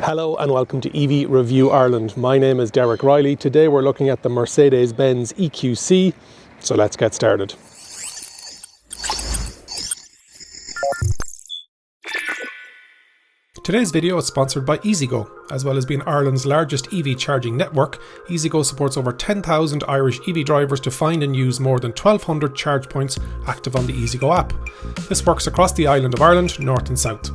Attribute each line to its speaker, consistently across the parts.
Speaker 1: Hello and welcome to EV Review Ireland. My name is Derek Reilly. Today we're looking at the Mercedes-Benz EQC, so let's get started. Today's video is sponsored by EasyGo. As well as being Ireland's largest EV charging network, EasyGo supports over 10,000 Irish EV drivers to find and use more than 1,200 charge points active on the EasyGo app. This works across the island of Ireland, north and south.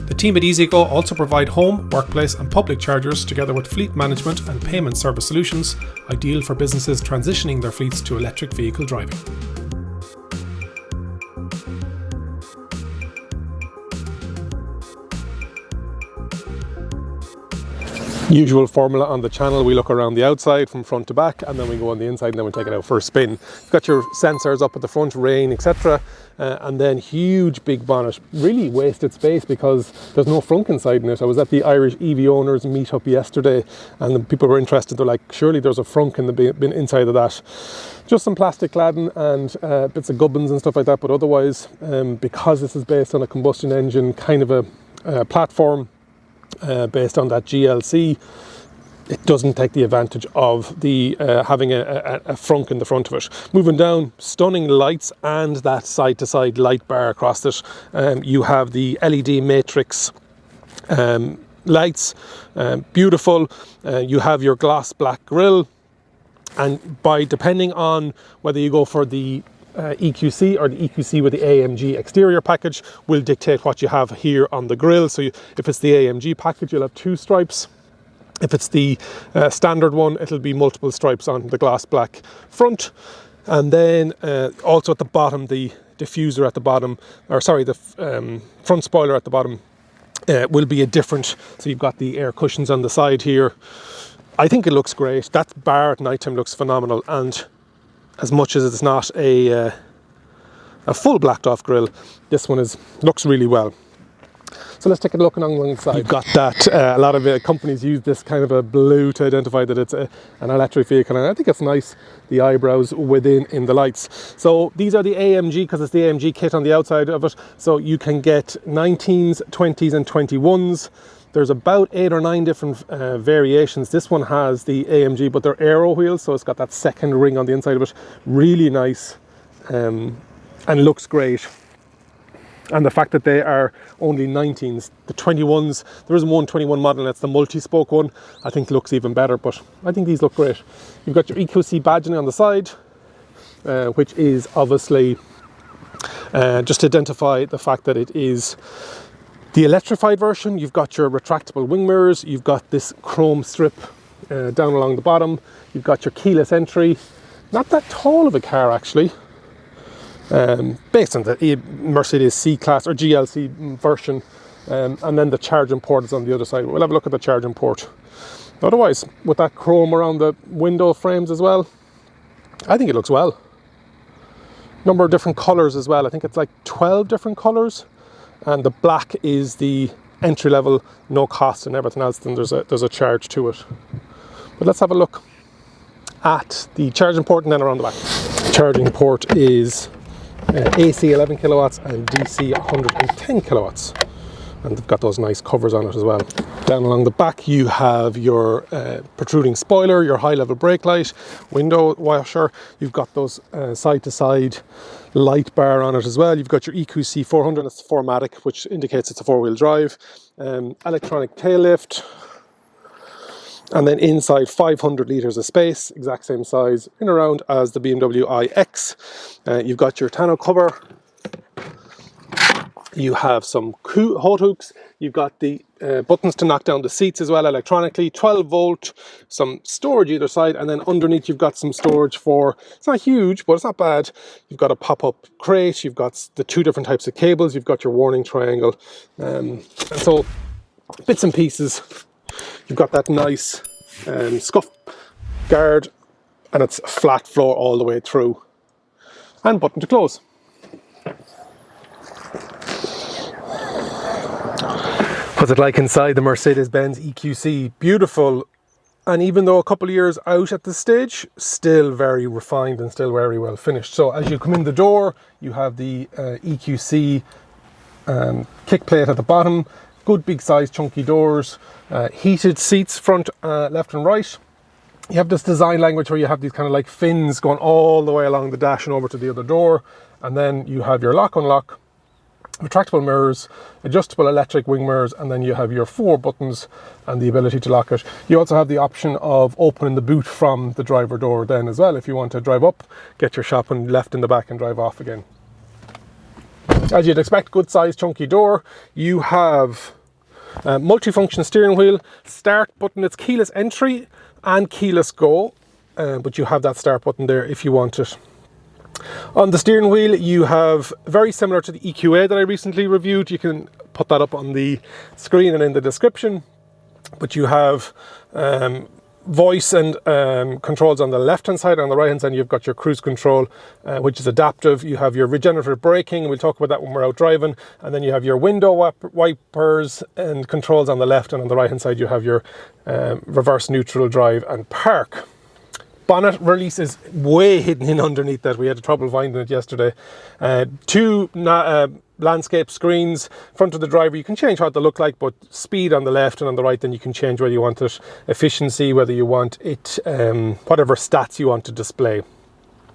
Speaker 1: The team at EasyGo also provide home, workplace and public chargers together with fleet management and payment service solutions, ideal for businesses transitioning their fleets to electric vehicle driving. Usual formula on the channel, we look around the outside from front to back and then we go on the inside and then we take it out for a spin. You've got your sensors up at the front, rain, etc. And then huge big bonnet, really wasted space because there's no frunk inside in it. I was at the Irish EV owners meetup yesterday and the people were interested. They're like, surely there's a frunk in the inside of that. Just some plastic cladding and bits of gubbins and stuff like that, but otherwise because this is based on a combustion engine kind of a platform, based on that GLC, it doesn't take the advantage of the having a frunk in the front of it. Moving down, stunning lights and that side-to-side light bar across it. You have the LED matrix lights, beautiful. You have your gloss black grille, and depending on whether you go for the EQC or the EQC with the AMG exterior package will dictate what you have here on the grille. So if it's the AMG package, you'll have 2 stripes. If it's the standard one, it'll be multiple stripes on the gloss black front. And then also at the bottom, the diffuser at the bottom, or sorry, the front spoiler at the bottom will be a different. So you've got the air cushions on the side here. I think it looks great. That bar at nighttime looks phenomenal, and as much as it's not a full blacked off grille, this one looks really well. So let's take a look along the side. You've got that, a lot of companies use this kind of a blue to identify that it's an electric vehicle, and I think it's nice, the eyebrows within in the lights. So these are the AMG, because it's the AMG kit on the outside of it, so you can get 19s, 20s and 21s. There's about 8 or 9 different variations. This one has the AMG, but they're aero wheels, so it's got that second ring on the inside of it. Really nice and looks great. And the fact that they are only 19s, the 21s, there is one 21 model, that's the multi-spoke one, I think looks even better, but I think these look great. You've got your EQC badging on the side, which is obviously just to identify the fact that it is the electrified version. You've got your retractable wing mirrors, you've got this chrome strip down along the bottom, you've got your keyless entry, not that tall of a car actually, based on the Mercedes C-Class or GLC version, and then the charging port is on the other side. We'll have a look at the charging port. Otherwise, with that chrome around the window frames as well, I think it looks well. Number of different colours as well, I think it's like 12 different colours. And the black is the entry level, no cost, and everything else, then there's a charge to it. But let's have a look at the charging port and then around the back. Charging port is AC 11 kilowatts and DC 110 kilowatts. And they've got those nice covers on it as well. Down along the back you have your protruding spoiler, your high level brake light, window washer. You've got those side to side light bar on it as well. You've got your EQC 400, it's 4MATIC, which indicates it's a 4-wheel drive. Electronic tail lift. And then inside 500 litres of space, exact same size in around as the BMW iX. You've got your tonneau cover. You have some hot hooks, you've got the buttons to knock down the seats as well electronically, 12 volt, some storage either side, and then underneath you've got some storage for, it's not huge, but it's not bad. You've got a pop-up crate, you've got the 2 different types of cables, you've got your warning triangle, and so bits and pieces. You've got that nice scuff guard, and it's flat floor all the way through, and button to close. What's it like inside the Mercedes-Benz EQC? Beautiful, and even though a couple of years out at this stage, still very refined and still very well finished. So as you come in the door, you have the EQC kick plate at the bottom. Good big size chunky doors, heated seats front, left and right. You have this design language where you have these kind of like fins going all the way along the dash and over to the other door, and then you have your lock unlock, retractable mirrors, adjustable electric wing mirrors, and then you have your 4 buttons and the ability to lock it. You also have the option of opening the boot from the driver door then as well if you want to drive up, get your shopping left in the back and drive off again. As you'd expect, good size chunky door. You have a multifunction steering wheel, start button, it's keyless entry and keyless go, but you have that start button there if you want it. On the steering wheel you have, very similar to the EQA that I recently reviewed, you can put that up on the screen and in the description, but you have voice and controls on the left hand side. On the right hand side you've got your cruise control, which is adaptive. You have your regenerative braking, we'll talk about that when we're out driving, and then you have your window wipers and controls on the left, and on the right hand side you have your reverse neutral drive and park. Bonnet release is way hidden in underneath that. We had trouble finding it yesterday. 2 landscape screens. Front of the driver, you can change what they look like, but speed on the left, and on the right then you can change whether you want it efficiency, whether you want it whatever stats you want to display.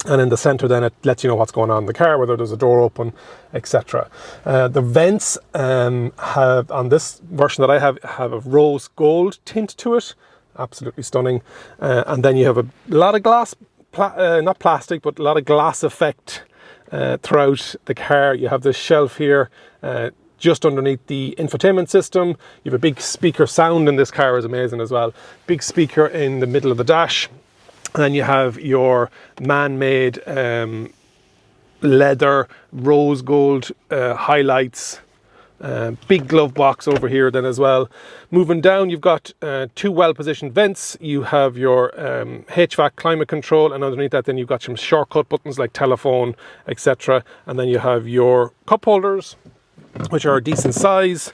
Speaker 1: And in the center then it lets you know what's going on in the car, whether there's a door open, etc. The vents have, on this version that I have a rose gold tint to it. Absolutely stunning. And then you have a lot of glass, not plastic, but a lot of glass effect throughout the car. You have this shelf here just underneath the infotainment system. You have a big speaker. Sound in this car is amazing as well. Big speaker in the middle of the dash. And then you have your man-made leather rose gold highlights. Big glove box over here then as well. Moving down, you've got 2 well-positioned vents. You have your HVAC climate control, and underneath that then you've got some shortcut buttons like telephone, etc. And then you have your cup holders, which are a decent size,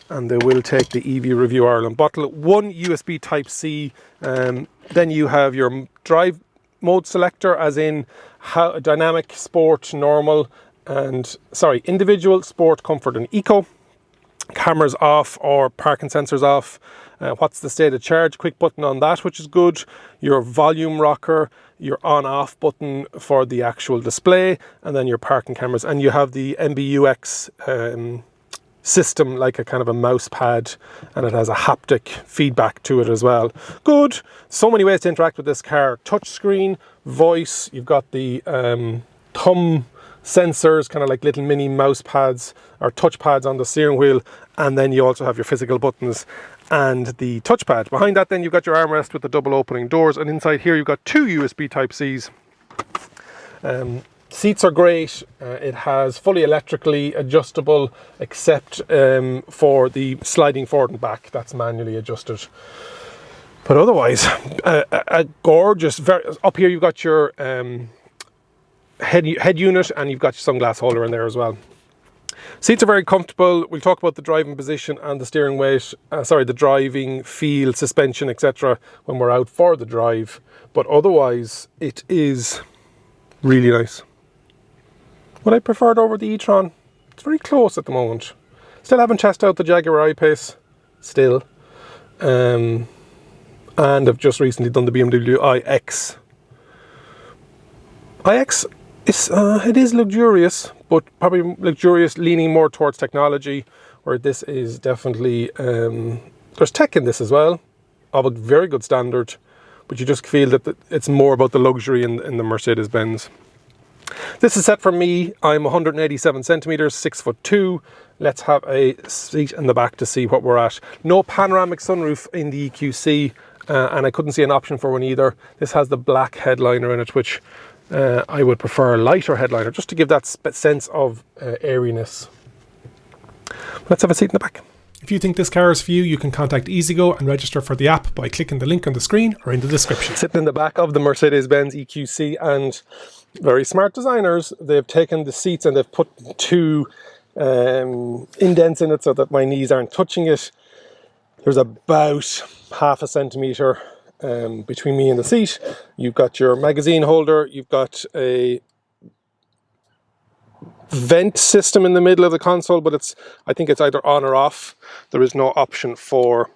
Speaker 1: and they will take the EV Review Ireland bottle. 1 USB Type-C. Then you have your drive mode selector, as in dynamic, sport, normal, and individual, sport, comfort and eco. Cameras off or parking sensors off. What's the state of charge? Quick button on that, which is good. Your volume rocker, your on off button for the actual display, and then your parking cameras. And you have the MBUX system, like a kind of a mouse pad, and it has a haptic feedback to it as well. Good. So many ways to interact with this car. Touch screen, voice, you've got the thumb sensors, kind of like little mini mouse pads or touch pads on the steering wheel, and then you also have your physical buttons and the touchpad. Behind that then you've got your armrest with the double opening doors, and inside here you've got 2 USB Type-Cs. Seats are great. It has fully electrically adjustable, except for the sliding forward and back, that's manually adjusted. But otherwise, a gorgeous, up here you've got your head unit, and you've got your sunglass holder in there as well. Seats are very comfortable. We'll talk about the driving position and the steering weight, the driving feel, suspension, etc. when we're out for the drive. But otherwise, it is really nice. Would I prefer it over the e-tron? It's very close at the moment. Still haven't tested out the Jaguar I-Pace, still. And I've just recently done the BMW iX. iX, it is luxurious, but probably luxurious leaning more towards technology, where this is definitely, there's tech in this as well, of a very good standard, but you just feel that it's more about the luxury in the Mercedes-Benz. This is set for me. I'm 187 centimeters, 6'2". Let's have a seat in the back to see what we're at. No panoramic sunroof in the EQC, and I couldn't see an option for one either. This has the black headliner in it, which I would prefer a lighter headliner, just to give that sense of airiness. Let's have a seat in the back. If you think this car is for you, you can contact EasyGo and register for the app by clicking the link on the screen or in the description. Sitting in the back of the Mercedes-Benz EQC, and very smart designers, they've taken the seats and they've put 2 indents in it so that my knees aren't touching it. There's about half a centimetre between me and the seat. You've got your magazine holder, you've got a vent system in the middle of the console, but I think it's either on or off. There is no option for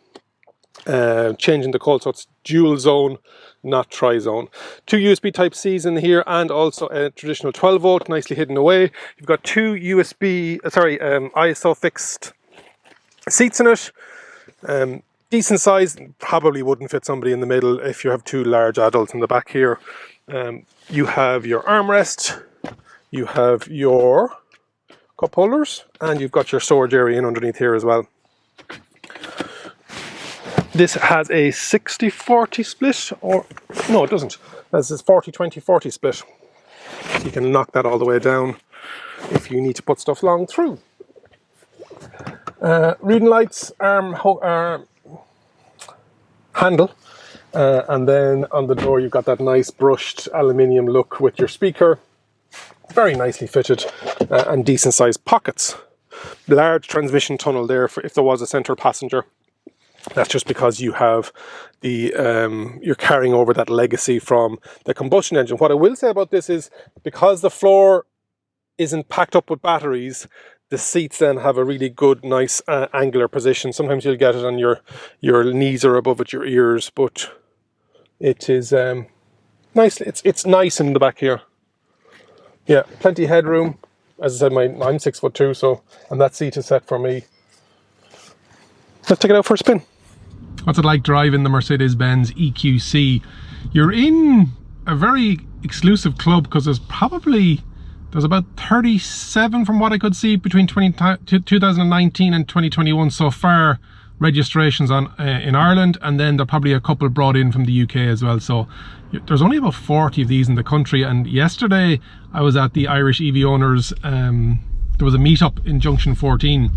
Speaker 1: changing the cold, so it's dual zone, not tri-zone. 2 USB type C's in here, and also a traditional 12 volt nicely hidden away. You've got 2 ISO fixed seats in it. Decent size, probably wouldn't fit somebody in the middle if you have 2 large adults in the back here. You have your armrest, you have your cup holders, and you've got your storage area in underneath here as well. This has a 60-40 split, or no, it doesn't. This is 40-20-40 split. So you can knock that all the way down if you need to put stuff long through. Reading lights, handle, and then on the door you've got that nice brushed aluminium look with your speaker. Very nicely fitted, and decent sized pockets. Large transmission tunnel there for if there was a centre passenger. That's just because you have the you're carrying over that legacy from the combustion engine. What I will say about this is, because the floor isn't packed up with batteries, the seats then have a really good, nice angular position. Sometimes you'll get it on your knees or above at your ears, but it is nice. It's nice in the back here. Yeah, plenty of headroom. As I said, I'm 6'2", so and that seat is set for me. Let's take it out for a spin. What's it like driving the Mercedes-Benz EQC? You're in a very exclusive club, because there's about 37 from what I could see between 2019 and 2021 so far registrations on in Ireland, and then there are probably a couple brought in from the UK as well. So there's only about 40 of these in the country. And yesterday I was at the Irish EV owners, there was a meetup in Junction 14,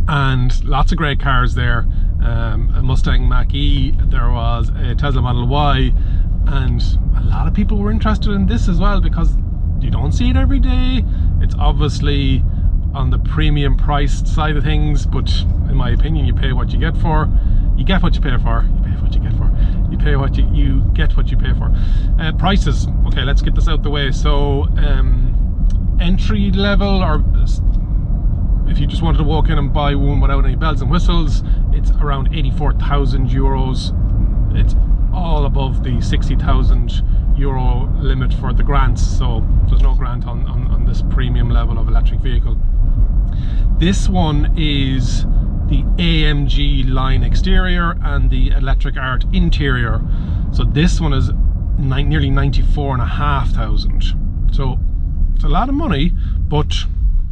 Speaker 1: and lots of great cars there. A Mustang Mach-E, there was a Tesla Model Y, and a lot of people were interested in this as well, because you don't see it every day. It's obviously on the premium priced side of things, but in my opinion, you pay what you get for. You get what you pay for. You pay what you get for. You pay what you get what you pay for. Prices. Okay, let's get this out the way. So entry level, or if you just wanted to walk in and buy one without any bells and whistles, it's around 84,000 euros. It's all above the 60,000 euro limit for the grants, so there's no grant on this premium level of electric vehicle. This one is the AMG line exterior and the Electric Art interior. So this one is nearly 94,500. So it's a lot of money, but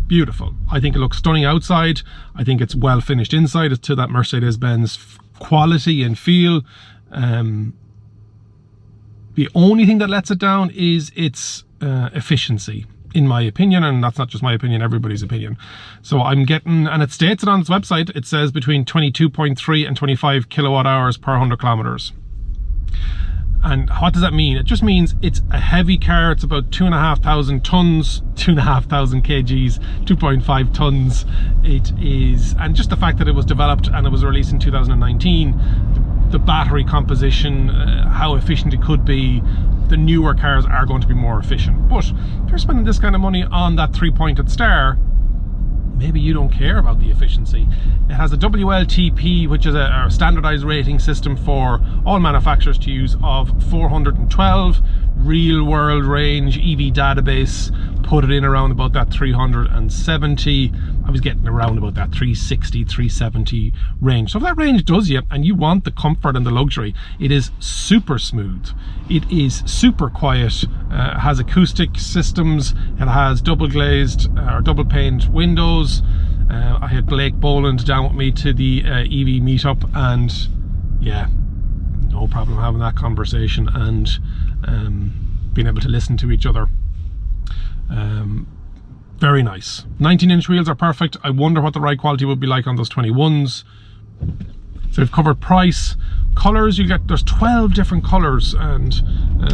Speaker 1: beautiful. I think it looks stunning outside. I think it's well finished inside. It's to that Mercedes-Benz quality and feel. The only thing that lets it down is its efficiency, in my opinion, and that's not just my opinion, everybody's opinion. So I'm getting, and it states it on its website, it says between 22.3 and 25 kilowatt hours per 100 kilometers. And what does that mean? It just means it's a heavy car. It's about 2,500 tons, 2,500 kgs, 2.5 tons. It is, and just the fact that it was developed and it was released in 2019, the battery composition, how efficient it could be, the newer cars are going to be more efficient. But if you're spending this kind of money on that 3-pointed star, maybe you don't care about the efficiency. It has a WLTP, which is a standardized rating system for all manufacturers to use, of 412. Real world range EV database put it in around about that 370. I was getting around about that 360, 370 range. So if that range does you, and you want the comfort and the luxury, it is super smooth. It is super quiet. It has acoustic systems. It has double glazed or double paned windows. I had Blake Boland down with me to the EV meetup, and yeah, no problem having that conversation and being able to listen to each other. Very nice. 19-inch wheels are perfect. I wonder what the ride quality would be like on those 21s. So we've covered price. Colors, you get, there's 12 different colors, and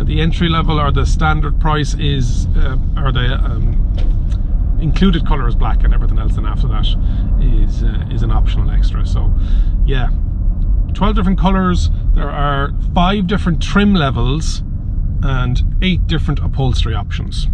Speaker 1: the entry level or the standard price is, or the included color is black, and everything else then after that is an optional extra. So yeah, 12 different colors. There are 5 different trim levels and 8 different upholstery options.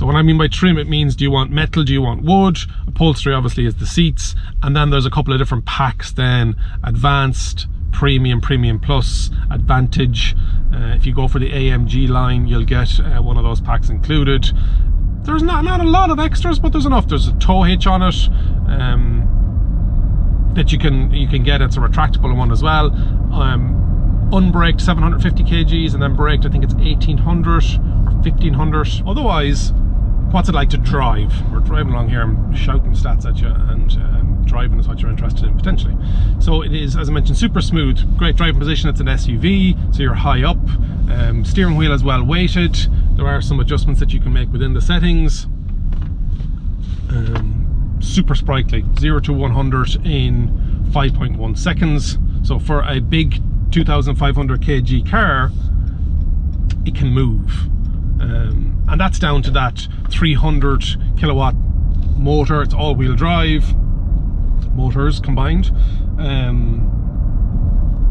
Speaker 1: So what I mean by trim, it means do you want metal, do you want wood? Upholstery obviously is the seats, and then there's a couple of different packs then: advanced, premium, premium plus, advantage. If you go for the AMG line, you'll get one of those packs included. There's not a lot of extras, but there's enough. There's a tow hitch on it that you can get. It's a retractable one as well. Unbraked 750 kgs, and then braked I think it's 1800 or 1500. Otherwise, what's it like to drive? We're driving along here, I'm shouting stats at you, and driving is what you're interested in potentially. So it is, as I mentioned, super smooth, great driving position. It's an SUV, so you're high up. Steering wheel is well weighted. There are some adjustments that you can make within the settings. Super sprightly, 0 to 100 in 5.1 seconds. So for a big 2,500 kg car, it can move. And that's down to that 300 kilowatt motor. It's all-wheel drive motors combined.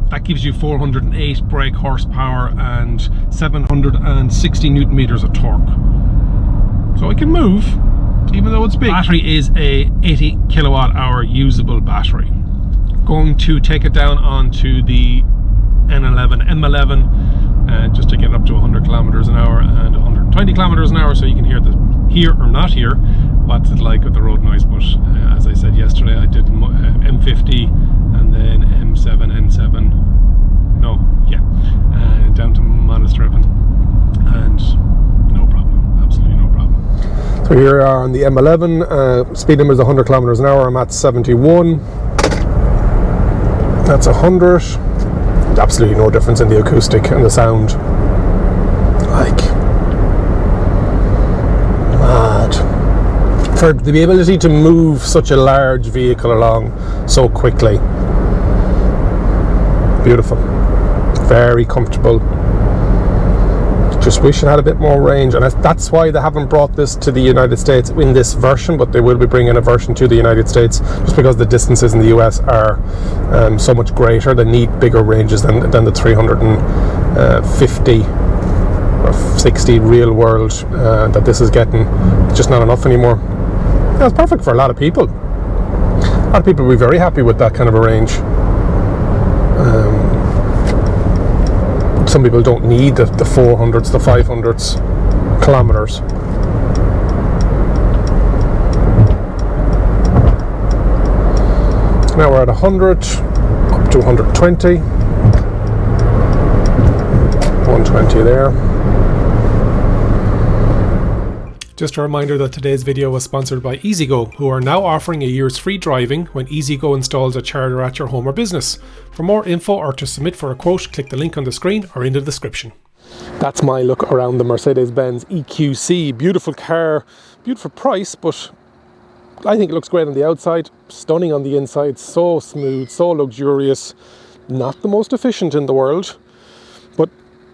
Speaker 1: That gives you 408 brake horsepower and 760 newton meters of torque. So it can move, even though it's big. Battery is a 80 kilowatt hour usable battery. Going to take it down onto the M11 just to get up to 100 kilometers an hour and 120 kilometers an hour, so you can hear or not hear what's it like with the road noise. But as I said yesterday, I did M50 and then M7, N7, down to Monastriven, and no problem, absolutely no problem. So here we are on the M11, speed limit is 100 kilometers an hour. I'm at 71. That's 100. Absolutely no difference in the acoustic and the sound. Like, mad. For the ability to move such a large vehicle along so quickly, beautiful, very comfortable. Just wish it had a bit more range, and that's why they haven't brought this to the United States in this version, but they will be bringing a version to the United States, just because the distances in the US are so much greater. They need bigger ranges than the 350 or 60 real world that this is getting. It's just not enough anymore. Yeah, it's perfect for a lot of people. A lot of people will be very happy with that kind of a range. Some people don't need the 400s, the 500s kilometers. Now we're at 100, up to 120. 120 there. Just a reminder that today's video was sponsored by EasyGo, who are now offering a year's free driving when EasyGo installs a charger at your home or business. For more info or to submit for a quote, click the link on the screen or in the description. That's my look around the Mercedes-Benz EQC. Beautiful car, beautiful price, but I think it looks great on the outside, stunning on the inside, so smooth, so luxurious. Not the most efficient in the world, but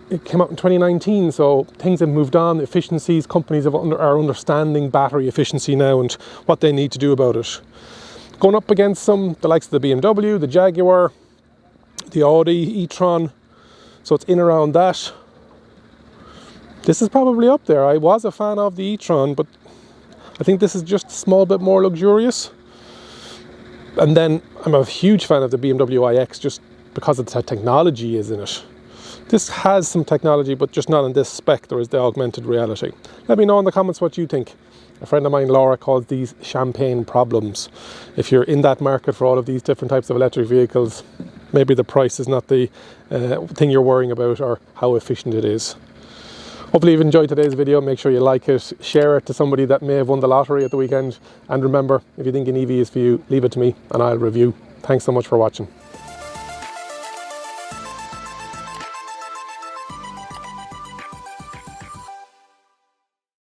Speaker 1: it came out in 2019, so things have moved on. Efficiencies, companies are understanding battery efficiency now and what they need to do about it. Going up against the likes of the BMW, the Jaguar, the Audi e-tron, so it's in around that. This is probably up there. I was a fan of the e-tron, but I think this is just a small bit more luxurious. And then I'm a huge fan of the BMW iX just because of the technology is in it. This has some technology, but just not in this spec. There is the augmented reality. Let me know in the comments what you think. A friend of mine, Laura, calls these champagne problems. If you're in that market for all of these different types of electric vehicles, maybe the price is not the thing you're worrying about, or how efficient it is. Hopefully you've enjoyed today's video. Make sure you like it, share it to somebody that may have won the lottery at the weekend. And remember, if you think an EV is for you, leave it to me and I'll review. Thanks so much for watching.